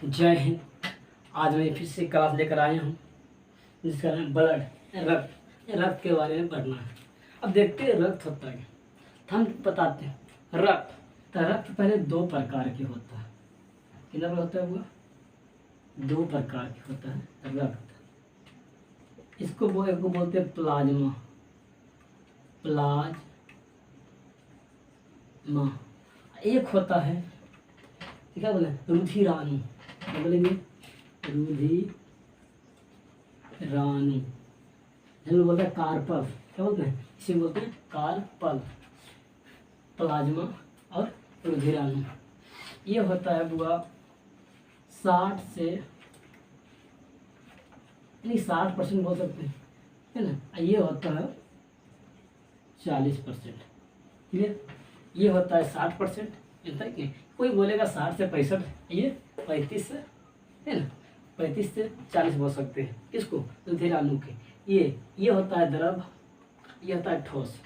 जय हिंद। आज मैं फिर से क्लास लेकर आया हूँ जिसका नाम ब्लड, रक्त के बारे में पढ़ना है। अब देखते हैं रक्त होता है, तो हम बताते हैं रक्त। तो रक्त पहले दो प्रकार के होता है। कितना होता है वो? दो प्रकार के होता है रक्त। इसको एक को बोलते हैं प्लाज्मा। एक होता है क्या बोले, रुधिराणु। क्या बोलेंगे? रुधिराणु। हम बोलते हैं कार्पल। क्या बोलते हैं? इसे बोलते हैं कार्पल। प्लाज्मा और रुधिराणु ये होता है बुआ 60 से 60% बोल सकते हैं, है ना। ये होता है 40%। क्लियर? ये होता है 60%। इतना कि कोई बोलेगा 60 से 65, ये 35 से, है ना, 35 से 40 बोल सकते हैं। किसको? रुधिराणु के। ये होता है द्रव, ये होता है ठोस।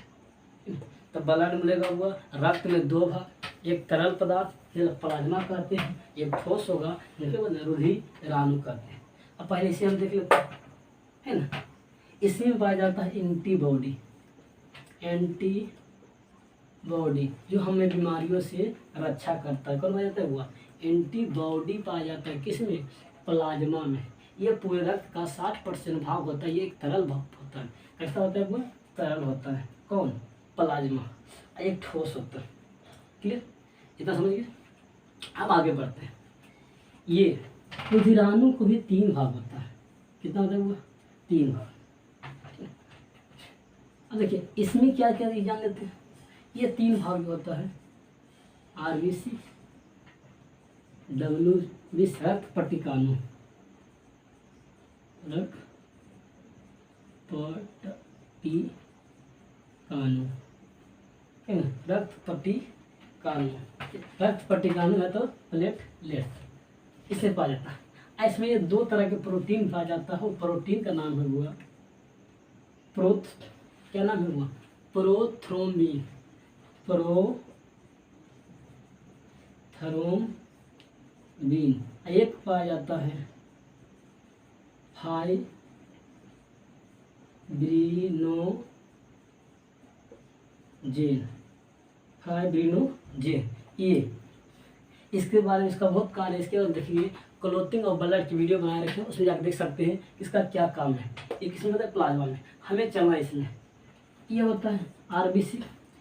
तो ब्लड मिलेगा हुआ रक्त में दो भाग, एक तरल पदार्थ प्लाज्मा कहते हैं, एक ठोस होगा जिसके बाद रुधिराणु कहते हैं। अब पहले इसे हम देख लेते हैं, है ना। इसमें पाया जाता है एंटीबॉडी जो हमें बीमारियों से रक्षा करता है। कौन पाया जाता है हुआ? एंटीबॉडी पाया जाता है किसमें? प्लाज्मा में। ये पूरे रक्त का 60% भाग होता है। ये एक तरल भाग होता है। कैसा होता है वो? तरल होता है। कौन? प्लाज्मा। एक ठोस होता है। क्लियर? इतना समझिए। अब आगे बढ़ते हैं। ये रुधिराणु को भी 3 भाग होता है। कितना होता है वो? 3 भाग। अब देखिए इसमें क्या क्या जान लेते हैं। ये 3 भाग होता है। आरबीसी, डब्ल्यूबीसी, रक्त पट्टिकाणु, रक्त पट्टिकाणु है तो प्लेटलेट्स इसे पाया जाता है। इसमें ये 2 तरह के प्रोटीन पाया जाता है। प्रोटीन का नाम है हुआ क्या नाम है हुआ? प्रोथ्रोम्बिन। एक पाया जाता है फाइब्रिनोजेन। ये इसके बारे में इसका बहुत कार्य है। इसके बाद देखिए क्लोथिंग और ब्लड की वीडियो बनाए रखे हैं, उसमें जाकर देख सकते हैं इसका क्या काम है। ये किसमें होता है? प्लाज्मा में। हमें चलना है इसमें। ये होता है आरबीसी,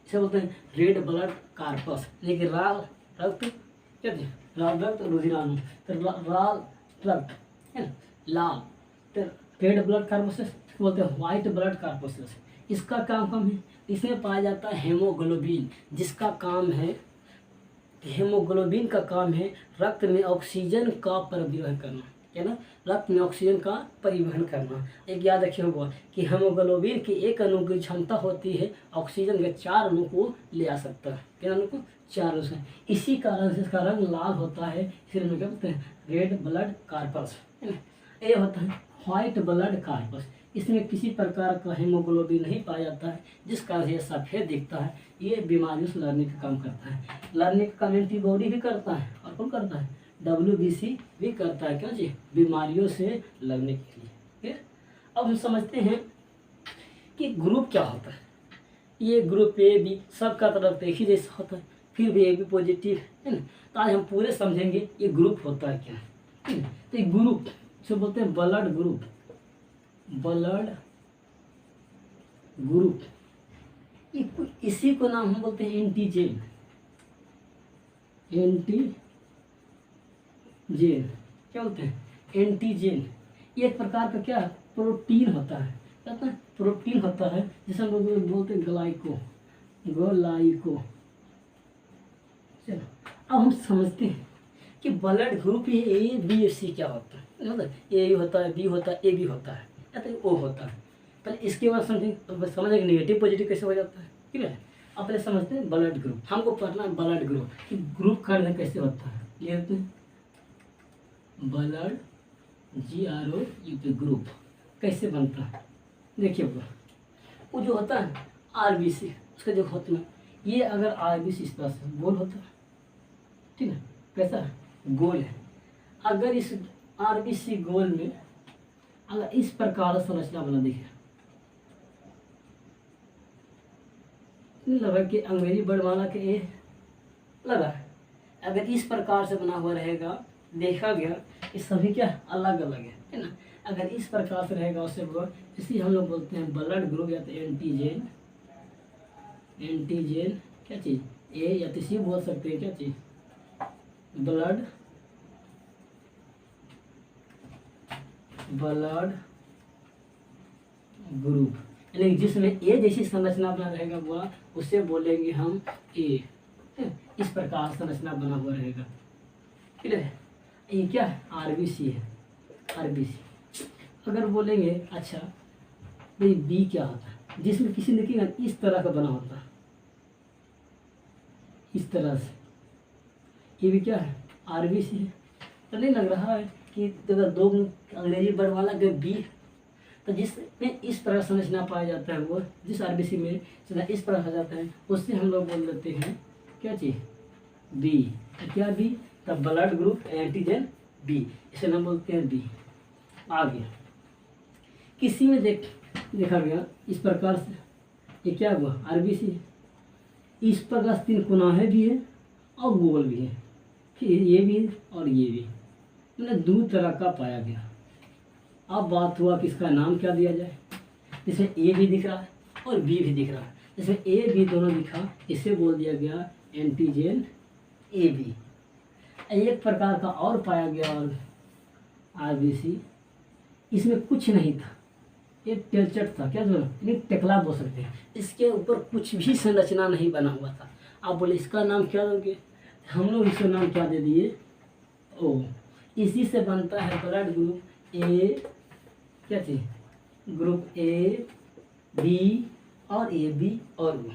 इसे बोलते हैं रेड ब्लड कार्पस। लेकिन लाल रक्त, क्या लाल रक्त रुधिराणु, तो लाल रक्त है ना, लाल। तो रेड ब्लड कार्पस बोलते हैं व्हाइट ब्लड कार्पस। इसका काम है, इसमें पाया जाता है हेमोग्लोबिन, जिसका काम है, हेमोग्लोबिन का काम है रक्त में ऑक्सीजन का परिवहन करना। क्या ना? रक्त में ऑक्सीजन का परिवहन करना। एक याद रखिए होगा कि हेमोग्लोबिन की एक अणु की क्षमता होती है ऑक्सीजन के 4 अणु को ले आ सकता है। कितने अणु को? 4 अणु से। इसी कारण से इसका रंग लाल होता है। इसलिए क्या बोलते हैं? रेड ब्लड कार्पस, है ना। ये होता है व्हाइट ब्लड कार्पस। इसमें किसी प्रकार का हेमोग्लोबिन नहीं पाया जाता है, जिस कारण ये सफ़ेद दिखता है। ये बीमारियों से लड़ने का काम करता है। लड़ने का काम एंटीबॉडी भी करता है। और कौन करता है? WBC भी करता है। क्यों जी? बीमारियों से लड़ने के लिए। फिर अब हम समझते हैं कि ग्रुप क्या होता है। ये ग्रुप A B सबका तरफ एक ही जैसा होता है, फिर भी AB पॉजिटिव, है ना। तो आज हम पूरे समझेंगे ये ग्रुप होता है क्या, है ना। तो ये ग्रुप से बोलते हैं ब्लड ग्रुप। इसी को नाम हम बोलते हैं एंटीजन। क्या बोलते हैं? एंटीजन। ये एक प्रकार का क्या है? प्रोटीन होता है। क्या होता है? प्रोटीन होता है, जिसे हम लोग बोलते हैं ग्लाइको। चलो अब हम समझते हैं कि blood group A B C क्या होता है। मतलब A होता है, B होता है, AB होता है, या तो O होता है। पहले इसके बाद समझेंगे नेगेटिव पॉजिटिव कैसे हो जाता है। ठीक है। अब पहले समझते हैं ब्लड ग्रुप। हमको पढ़ना है ब्लड ग्रुप कि ग्रुप का अर्थ कैसे होता है। ये होते हैं ब्लड GROUP ग्रुप कैसे बनता है। देखिए वो जो होता है RBC, उसका जो होता है, ये अगर RBC इस तरह से गोल होता है, ठीक है, कैसा है? गोल है। अगर इस आरबीसी गोल में अगर इस प्रकार संरचना बना दिखे, लगा कि अंग्रेजी वर्णमाला के ए लगा, अगर इस प्रकार से बना हुआ रहेगा, देखा गया कि सभी क्या अलग अलग है ना। अगर इस प्रकार से रहेगा उससे इसी हम लोग बोलते हैं ब्लड ग्रुप या तो एंटीजन, एंटीजन क्या चीज़ ए, या तो सी बोल सकते हैं क्या चीज़ ब्लड ग्रुप, यानी जिसमें ए जैसी संरचना बना रहेगा वो उसे बोलेंगे हम ए। इस प्रकार संरचना बना हुआ रहेगा, ठीक है। ये क्या है आरबीसी है, आरबीसी। अगर बोलेंगे अच्छा भाई बी क्या होता है, जिसमें किसी ने देखिएगा इस तरह का बना होता है, इस तरह से, ये भी क्या है आरबीसी है। तो नहीं लग रहा है कि अगर दो अंग्रेजी वर्ड वाला अगर बी, तो जिसमें इस तरह संरचना पाया जाता है वो जिस आरबीसी में इस तरह हो जाता है उससे हम लोग बोल देते हैं क्या चीज़ बी। क्या बी, तब ब्लड ग्रुप एंटीजन बी, इसे हम बोलते हैं बी। आ गया किसी में देखा गया इस प्रकार से, ये क्या हुआ आरबीसी, इस प्रकार 3 कोनाहे भी है और गोल भी है, फिर ये भी और ये भी, मतलब 2 तरह का पाया गया। अब बात हुआ कि इसका नाम क्या दिया जाए, जिसमें ए भी दिख रहा है और बी भी दिख रहा है, जिसमें ए बी दोनों दिखा, इसे बोल दिया गया एंटीजन ए बी। एक प्रकार का और पाया गया और आरबीसी, इसमें कुछ नहीं था, ये टेलचट था, क्या बोला यानी टेकला बोल सकते हैं, इसके ऊपर कुछ भी संरचना नहीं बना हुआ था। आप बोले इसका नाम क्या दोगे, हम लोग इसका नाम क्या दे दिए ओ। इसी से बनता है ब्लड ग्रुप ए, क्या चीज़ ग्रुप ए बी और ए बी और ओ।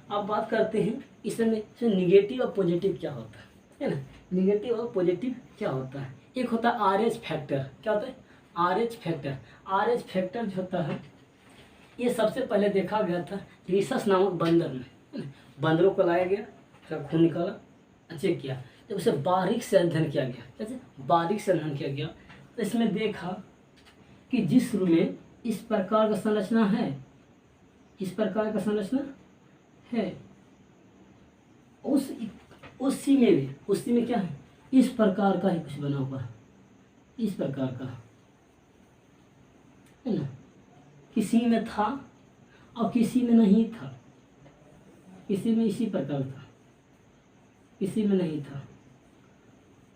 अब बात करते हैं इसमें निगेटिव और पॉजिटिव क्या होता है ना। निगेटिव और पॉजिटिव क्या होता है, एक होता है आरएच फैक्टर, क्या होता है आरएच फैक्टर। आरएच फैक्टर जो होता है ये सबसे पहले देखा गया था रीसस नामक बंदर में, बंदरों को लाया गया, फिर खून निकाला, चेक किया, जब उसे बारीक से अध्ययन किया गया, कैसे बारीक से अध्ययन किया गया, तो इसमें देखा कि जिस रूम में इस प्रकार का संरचना है, इस प्रकार का संरचना है, उसी में क्या है इस प्रकार का ही कुछ बना हुआ, इस प्रकार का है ना। किसी में था और किसी में नहीं था, किसी में इसी प्रकार था, किसी में नहीं था।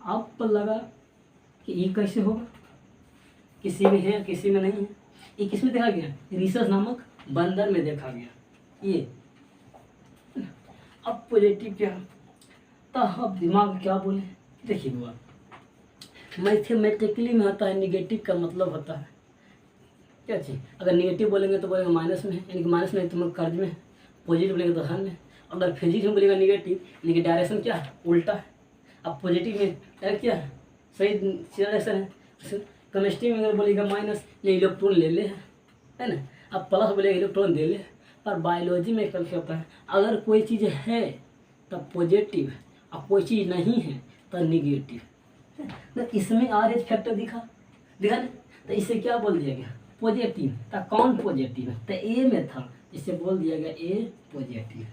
आप पर लगा कि ये कैसे होगा, किसी में है किसी में नहीं है। ये किस में देखा गया, रीसस नामक बंदर में देखा गया ये। अब पॉजिटिव क्या, तो अब दिमाग क्या बोले, देखिए बाबा मैथमेटिकली में होता है निगेटिव का मतलब होता है क्या चीज़, अगर निगेटिव बोलेंगे तो बोलेंगे माइनस में है, यानी कि माइनस में तो कर्ज में है, पॉजिटिव बोलेंगे तो धन में। अगर फिजिक्स में बोलेगा निगेटिव यानी कि डायरेक्शन क्या है उल्टा है। अब पॉजिटिव में डायरेक्ट क्या है सही डायरेक्शन है। केमिस्ट्री में अगर बोलेगा माइनस ये इलेक्ट्रॉन ले ले है ना, अब प्लस बोलेगा इलेक्ट्रॉन दे ले। पर बायोलॉजी में कल क्या होता है, अगर कोई चीज़ है तब पॉजिटिव और कोई चीज़ नहीं है तो निगेटिव। तो इसमें आरएच फैक्टर दिखा ना, तो इसे क्या बोल दिया गया पॉजिटिव। तो कौन पॉजिटिव है, तो ए में था, इसे बोल दिया गया ए पॉजिटिव।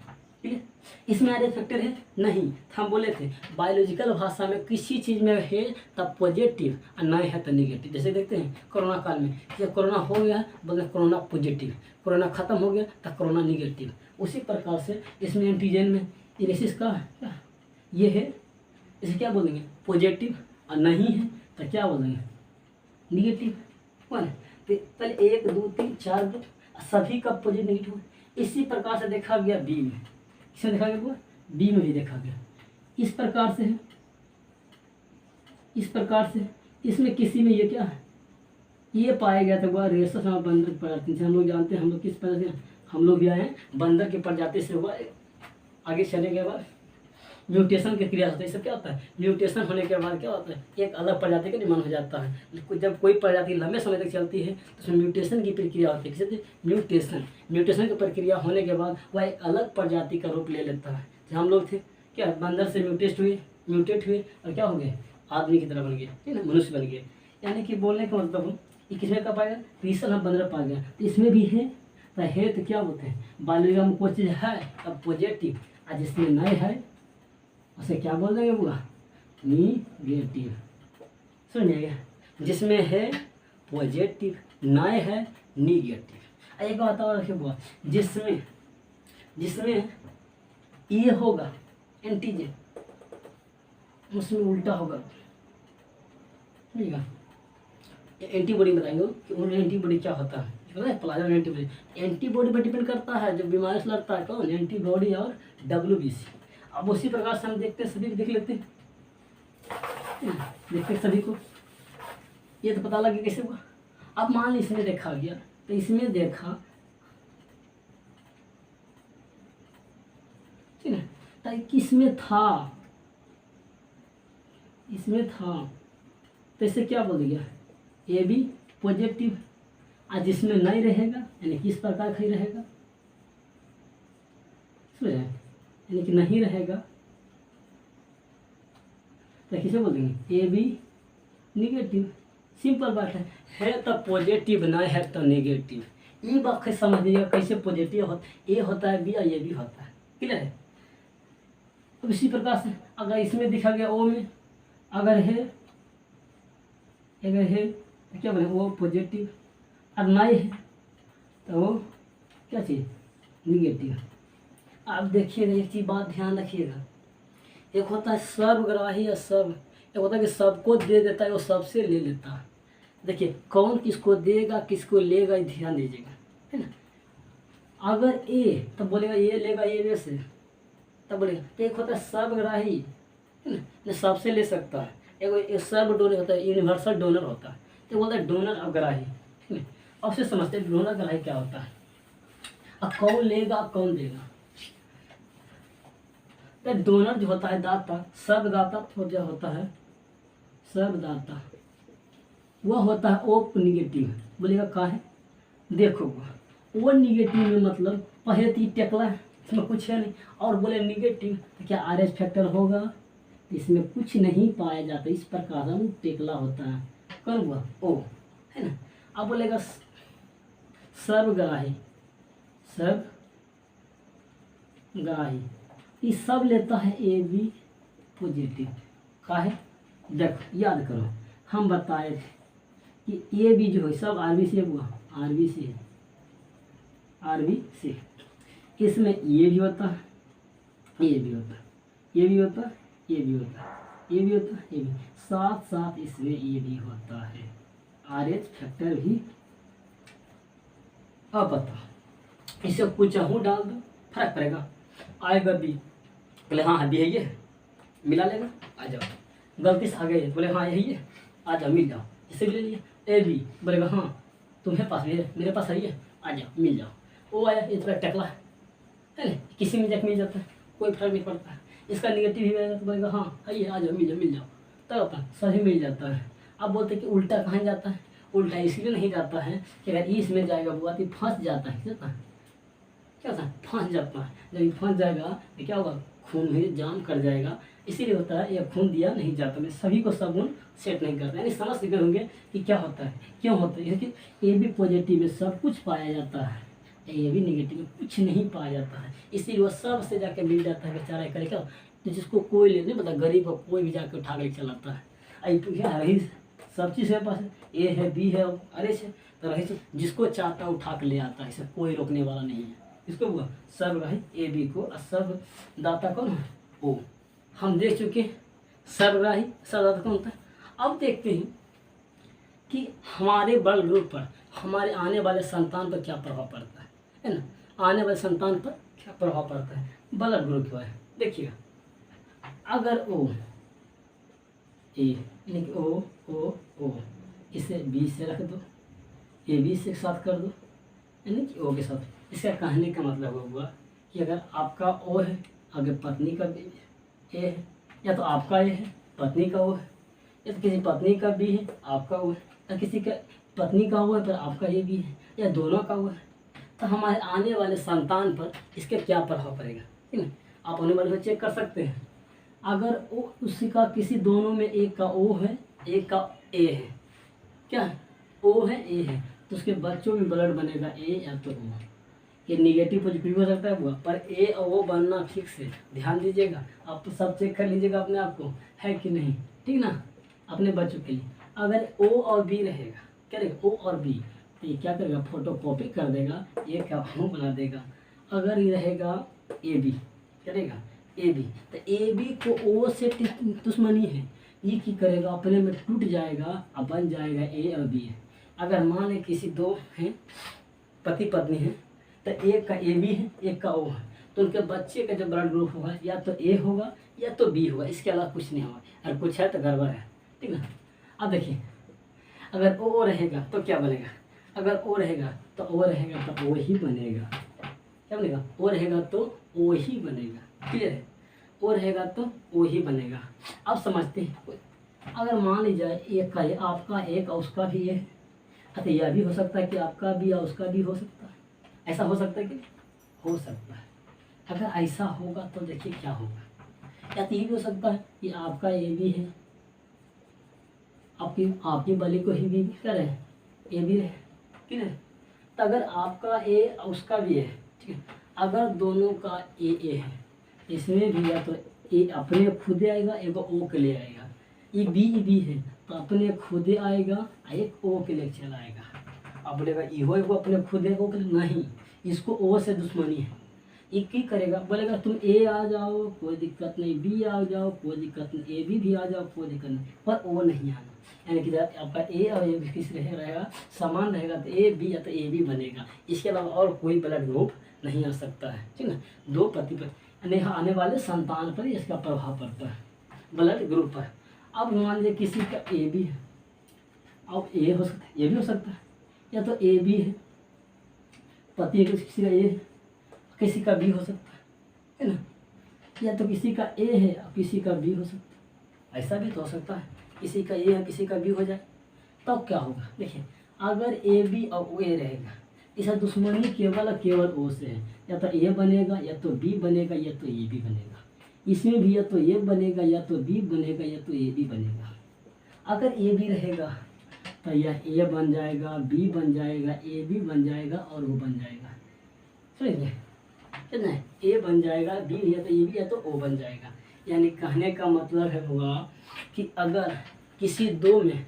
ठीक है, इसमें आरएच फैक्टर है नहीं, हम बोले थे बायोलॉजिकल भाषा में किसी चीज़ में है तब पॉजिटिव और नहीं है तो निगेटिव। जैसे देखते हैं कोरोना काल में, जब कोरोना हो गया बोलते कोरोना पॉजिटिव, कोरोना खत्म हो गया तो कोरोना निगेटिव। उसी प्रकार से इसमें एंटीजन में इरेसिस का क्या ये है, इसे क्या बोलेंगे पॉजिटिव और नहीं है तो क्या बोलेंगे निगेटिव। कौन तो पहले 1 2 3 4 ग्रुप सभी का पॉजिटिव निगेटिव। इसी प्रकार से देखा गया बी में, किसमें देखा गया बी में भी देखा गया इस प्रकार से है, इस प्रकार से। इसमें किसी में ये क्या है ये पाया गया था वह रेसस और बंदर प्रजाति से। हम लोग जानते हैं, हम लोग किस प्रजाति से हम लोग भी आए हैं बंदर की प्रजाति से हुआ। आगे चले के बाद म्यूटेशन की क्रिया होती है। इससे क्या होता है म्यूटेशन होने के बाद क्या होता है एक अलग प्रजाति का निर्माण हो जाता है। जब कोई प्रजाति लंबे समय तक चलती है तो उसमें म्यूटेशन की प्रक्रिया होती है। किसे म्यूटेशन, म्यूटेशन की प्रक्रिया होने के बाद वह एक अलग प्रजाति का रूप ले लेता है। जहाँ हम लोग थे क्या बंदर से म्यूटेट हुए और क्या हो गए आदमी की तरह बन गया, ठीक है ना, मनुष्य बन गया। यानी कि बोलने का मतलब ये किसमें कब पाएगा, तीसरा हम 15 पा गया, तो इसमें भी है। तो है तो क्या बोलते हैं, बालिका में कोई चीज़ है तब पॉजिटिव, और जिसमें नहीं है उसे क्या बोल देंगे बुआ, निगेटिव। सुनिएगा, जिसमें है पॉजिटिव, नहीं है निगेटिव। एक बात और रखिए बुआ, जिसमें ये होगा एंटीजन, उसमें उल्टा होगा, ठीक है। एंटीबॉडी बताएंगे कि उन एंटीबॉडी क्या होता है, पता है प्लाज्मा एंटीबॉडी। एंटीबॉडी पर डिपेंड करता है जो बीमारी से लड़ता है कौन, एंटीबॉडी और WBC। अब उसी प्रकार से हम देखते हैं, सभी देख लेते हैं, देखते सभी को, ये तो पता लगे कैसे हुआ। अब मान ली इसमें देखा गया, तो इसमें देखा, ठीक है, तो किसमें था, इसमें था, तो इसे क्या बोल दिया, ये भी पॉजिटिव, और जिसमें नहीं रहेगा यानी किस प्रकार का ही रहेगा, समझ रहे हैं, यानी कि नहीं रहेगा तो किसे बोल देंगे, ये भी निगेटिव। सिंपल बात है तो पॉजिटिव, ना है तो नेगेटिव। ये बात समझ लीजिएगा कैसे पॉजिटिव होता, ये होता है बी और ये भी होता है, क्लियर है। तो इसी प्रकार से अगर इसमें दिखा गया ओ में अगर है तो क्या बोले, वो पॉजिटिव, और नहीं है तो वो क्या चीज़, निगेटिव। आप देखिएगा एक चीज़ बात ध्यान रखिएगा, एक होता है सर्वग्राही या सब, एक होता है कि सबको दे देता है, वो सबसे ले लेता है। देखिए कौन किसको देगा किसको लेगा, ये ध्यान दीजिएगा, है ना। अगर ए तब बोलेगा ये लेगा ए में से, तब बोलेगा। तो एक होता है सर्वग्राही, है ना, सबसे ले सकता है। एक सर्व डोनर होता है, यूनिवर्सल डोनर होता है, तो बोलता है डोनर अग्राही, ठीक है। अब से समझते हैं डोनर अग्राही क्या होता है, अब कौन लेगा कौन देगा। तो डोनर जो होता है दाता, सर्वदाता जो होता है, सर्वदाता वह होता है ओ निगेटिव। बोलेगा का है, देखो वो निगेटिव में मतलब पहले तो टेकला है, इसमें कुछ है नहीं, और बोले निगेटिव तो क्या RH फैक्टर होगा, इसमें कुछ नहीं पाया जाता, इस प्रकार से टेकला होता है, कौन हुआ ओ, है ना। अब बोलेगा सर्वग्राही, सर्वग्राही ये सब लेता है ए बी पॉजिटिव का है। देखो याद करो हम बताए थे कि ए बी जो है सब RBC हुआ, RBC है, RBC। इसमें ये भी होता है, ये भी होता है, ये भी होता है, ये भी होता है, ये भी होता है, ये भी, साथ साथ इसमें ये भी होता है, RH फैक्टर भी। अब बता इसे कुछ हूँ डाल दो, फर्क पड़ेगा, आएगा बी, बोले हाँ बी है ये, मिला लेगा, आ जाओ। गलती से आ गए, बोले हाँ यही है, आ जाओ मिल जाओ, इसे भी ले लिया। ए बी बोलेगा हाँ तुम्हें पास भी है, मेरे पास है ये, आ जाओ मिल जाओ। वो आया इतना टकला है ना, किसी में जाके मिल जाता है, कोई फर्क नहीं पड़ता है। इसका निगेटिव ही आएगा तो बोलेगा हाँ है ये, आ जाओ मिल जाओ, तब अपना सही मिल जाता है। अब बोलते कि उल्टा कहाँ जाता है, उल्टा इसलिए नहीं जाता है कि अगर इसमें जाएगा बुआ तो फंस जाता है, क्या होता है, फंस जाता है। जब फंस जाएगा तो क्या होगा, खून में जाम कर जाएगा, इसीलिए होता है ये खून दिया नहीं जाता। मैं सभी को सगुन सेट नहीं करता, यानी समझ सके होंगे कि क्या होता है, क्यों होता है। क्योंकि ए बी पॉजिटिव में सब कुछ पाया जाता है, ए बी निगेटिव में कुछ नहीं पाया जाता है, इसीलिए वो सबसे जाके मिल जाता है बेचारा। करे क्या, तो जिसको कोई ले नहीं पता, गरीब को कोई भी जाके उठा के चलाता है। आई क्या रही सब चीज़ है पास, ए है बी है अरे से, तो रही जिसको चाहता उठा के ले आता है, इसे कोई रोकने वाला नहीं है। इसको हुआ सर्वग्राही ए बी को, और सर्वदाता कौन है ओ। हम देख चुके सर्वग्राही सर्वदाता कौन होता है। अब देखते हैं कि हमारे ब्लड ग्रुप पर, हमारे आने वाले संतान पर क्या प्रभाव पड़ता है ना, आने वाले संतान पर क्या प्रभाव पड़ता है ब्लड ग्रुप पर। देखिएगा अगर ओ ए यानी कि ओ ओ ओ, इसे बी से रख दो, ए बी से साथ कर दो, यानी कि ओ के साथ। इसका कहने का मतलब हुआ कि अगर आपका ओ है, अगर पत्नी का बी ए है, या तो आपका ए है पत्नी का ओ है, या तो किसी पत्नी का बी है आपका ओ है, या किसी का पत्नी का ओ है पर आपका ए बी है, या दोनों का ओ है, तो हमारे आने वाले संतान पर इसके क्या प्रभाव पड़ेगा, ठीक है। आप होने वाले को चेक कर सकते हैं। अगर ओ उसी का किसी दोनों में एक का ओ है एक का ए है, क्या है, ओ है ए है, तो उसके बच्चों में ब्लड बनेगा ए या तो ओ। ये निगेटिव पॉजिटिव हो सकता है हुआ, पर ए और ओ बनना फिक्स है। ध्यान दीजिएगा, आप तो सब चेक कर लीजिएगा अपने आप को है कि नहीं, ठीक ना, अपने बच्चों के लिए। अगर ओ और बी रहेगा, क्या रहेगा, ओ और बी, तो ये क्या करेगा, फोटो कॉपी कर देगा, ये क्या ओ बना देगा। अगर ये रहेगा ए बी, क्या रहेगा ए बी, तो ए बी को ओ से दुश्मनी है, ये की करेगा, अपने में टूट जाएगा और बन जाएगा ए और बी है। अगर मान लें किसी दो हैं पति पत्नी हैं, तो एक का ए बी है एक का ओ है, तो उनके बच्चे का जो ब्लड ग्रुप होगा या तो ए होगा या तो बी होगा, इसके अलावा कुछ नहीं होगा। अगर कुछ है तो गड़बड़ है, ठीक ना। अब देखिए, अगर ओ रहेगा तो क्या बनेगा, अगर ओ रहेगा तो ओ रहेगा तो ओ ही बनेगा, क्या बनेगा, ओ रहेगा तो ओ ही बनेगा, क्लियर है, ओ रहेगा तो ओ ही बनेगा। अब समझते हैं, अगर मान लीजिए एक का ये आपका एक और उसका भी है, तो यह भी हो सकता है कि आपका भी और उसका भी हो सकता है, ऐसा हो सकता है कि हो सकता है। अगर ऐसा होगा तो देखिए क्या होगा, या तो ये भी हो सकता है कि आपका ए भी है, आपकी बलि को ही भी क्या रहे, ए भी रहे, ठीक है। तो अगर आपका ए उसका भी है, ठीक है, अगर दोनों का ए है, इसमें भी या तो ए अपने खुद आएगा, एक ओ के लिए आएगा, ये बी है तो अपने खुद आएगा, एक ओ के लिए चला आएगा। अब बोलेगा इहो एगो अपने खुद ओ के लिए, नहीं, इसको ओ से दुश्मनी है, ये की करेगा, बोलेगा तुम ए आ जाओ कोई दिक्कत नहीं, बी आ जाओ कोई दिक्कत नहीं, ए भी आ जाओ कोई दिक्कत नहीं, पर ओ नहीं आना। यानी कि आपका ए और ए किस रहेगा, समान रहेगा तो ए बी या तो ए बी बनेगा, इसके अलावा और कोई ब्लड ग्रुप नहीं आ सकता है, ठीक है। दो पति पत्नी आने वाले संतान पर इसका प्रभाव पड़ता है, ब्लड ग्रुप पर। अब मान लीजिए किसी का ए बी है, अब ए हो सकता है, ए भी हो सकता है, या तो ए बी है पति किसी का ए है, किसी का बी हो सकता है ना, या तो किसी का ए है और किसी का बी हो सकता है, ऐसा भी तो हो सकता है, किसी का ए है किसी का बी हो जाए, तब तो क्या होगा। देखिए, अगर ए बी और ओ ए रहेगा, इसका दुश्मनी केवल ओ से है, या तो ए बनेगा या तो बी बनेगा या तो ए बी बनेगा, इसमें भी या तो ए बनेगा या तो बी बनेगा या तो ए बी बनेगा। अगर ए बी रहेगा तो यह ए बन जाएगा, बी बन जाएगा, ए बी बन जाएगा और ओ बन जाएगा, समझिए कितना है, ए बन जाएगा, बी या तो ए बी या तो ओ बन जाएगा। यानी कहने का मतलब है हुआ कि अगर किसी दो में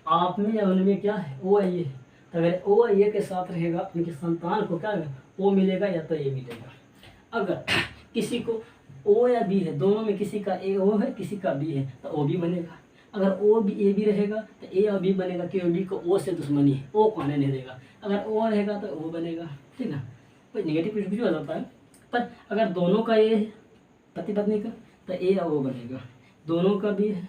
आप में या उनमें क्या है ओ है ये, तो अगर ओ और ए के साथ रहेगा उनके संतान को क्या है ओ मिलेगा या तो ए मिलेगा। अगर किसी को ओ या बी है, दोनों में किसी का ए ओ है किसी का बी है तो ओ भी बनेगा। अगर ओ बी ए बी रहेगा तो ए और बी बनेगा, क्योंकि बी को ओ से दुश्मनी है, ओ को आने नहीं देगा। अगर ओ रहेगा तो ओ बनेगा, ठीक ना, कोई नेगेटिव कुछ भी हो जाता है। पर अगर दोनों का ए है पति पत्नी का तो ए और ओ बनेगा, दोनों का बी है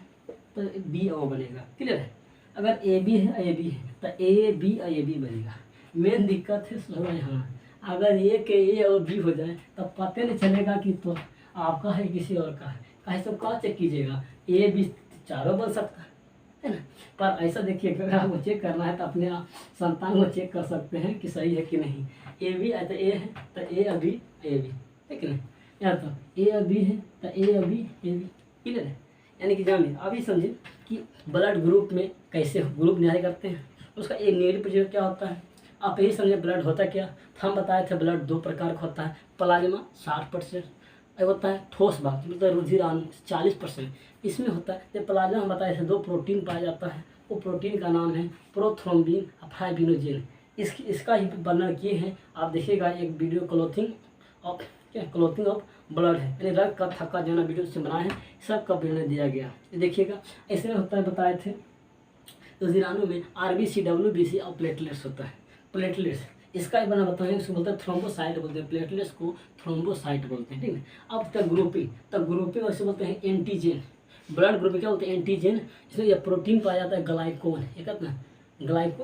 तो बी और ओ बनेगा, क्लियर है। अगर ए बी है ए बी है तो ए बी और ए बी बनेगा। मेन दिक्कत है सुनो यहाँ, अगर ए के ए और बी हो जाए तब पता नहीं चलेगा कि तो आपका है किसी और का है, कहीं सब कहाँ चेक कीजिएगा, ए बी चारों बन सकता है ना। पर ऐसा देखिए, अगर आपको चेक करना है तो अपने संतान को चेक कर सकते हैं कि सही है कि नहीं। ए बी तो ए है तो ए अभी ए बी, ठीक है ना, या तो ए और बी है तो ए अभी ए बी, क्लियर है। यानी कि जानिए अभी समझिए कि ब्लड ग्रुप में कैसे ग्रुप न्याय करते हैं, उसका एक नेगेटिव पॉजिटिव क्या होता है, आप यही समझे। ब्लड होता क्या, हम बताए थे ब्लड दो प्रकार का होता है, प्लाज्मा 60% होता है, ठोस भाग मतलब रुधिरान 40% इसमें होता है। जब प्लाज्मा हम बताए थे दो प्रोटीन पाया जाता है, वो प्रोटीन का नाम है प्रोथ्रोम्बिन और फाइब्रिनोजेन। इसका ही वर्णन किए हैं, आप देखिएगा एक वीडियो क्लॉथिंग ऑफ ब्लड है, यानी रक्त का थक्का जाना वीडियो से बना है, सब का वर्णन दिया गया, ये देखिएगा। ऐसे में होता है, बताए थे रुधिराणु में RBC WBC और प्लेटलेट्स होता है। प्लेटलेट्स इसका ही बना बताएं, उसको बोलते हैं थ्रोम्बोसाइट बोलते हैं, प्लेटलेट्स को थ्रोम्बोसाइट बोलते हैं, ठीक है। अब तक ग्रुपिंग वैसे बोलते हैं एंटीजन। ब्लड ग्रुप में क्या बोलते हैं एंटीजन, इसमें यह प्रोटीन पाया जाता है ग्लाइकोन, एक ग्लाइको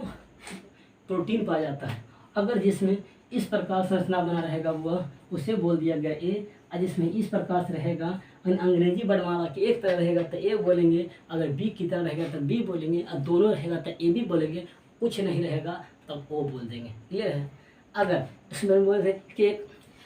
प्रोटीन पाया जाता है। अगर जिसमें इस प्रकार संरचना बना रहेगा वह उसे बोल दिया गया ए, और जिसमें इस प्रकार से रहेगा, अंग्रेजी वर्णमाला के एक तरह रहेगा तो ए बोलेंगे, अगर बी की तरह रहेगा तो बी बोलेंगे, और दोनों रहेगा तो ए भी बोलेंगे, कुछ नहीं रहेगा तब ओ बोल देंगे, क्लियर है। अगर इसमें बोल रहे कि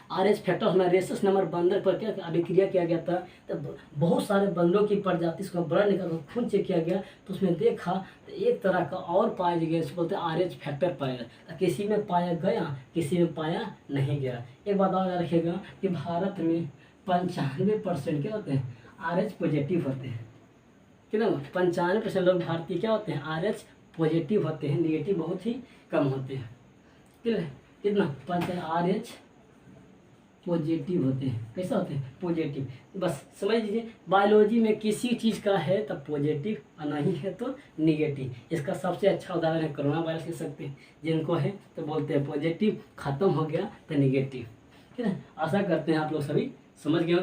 RH फैक्टर हमारे रेसस नंबर बंदर पर क्या अभिक्रिया किया गया था, तो बहुत सारे बंदरों की प्रजाति उसका ब्लड निकाल खून चेक किया गया, तो उसमें देखा तो एक तरह का और पाया गया, इसको बोलते हैं RH फैक्टर पाया गया। तो किसी में पाया गया, किसी में पाया नहीं गया। एक बात और याद रखिएगा कि भारत में 95% क्या होते हैं, RH पॉजिटिव होते हैं। कितना 95% लोग भारतीय क्या होते हैं, RH पॉजिटिव होते हैं, निगेटिव बहुत ही कम होते हैं। कितना 5 RH पॉजिटिव होते हैं। कैसा होते हैं, पॉजिटिव। बस समझ लीजिए, बायोलॉजी में किसी चीज़ का है तब पॉजिटिव और नहीं है तो निगेटिव। इसका सबसे अच्छा उदाहरण है कोरोना वायरस ले सकते हैं, जिनको है तो बोलते हैं पॉजिटिव, खत्म हो गया तो निगेटिव। ठीक है, आशा करते हैं आप लोग सभी समझ गए हो।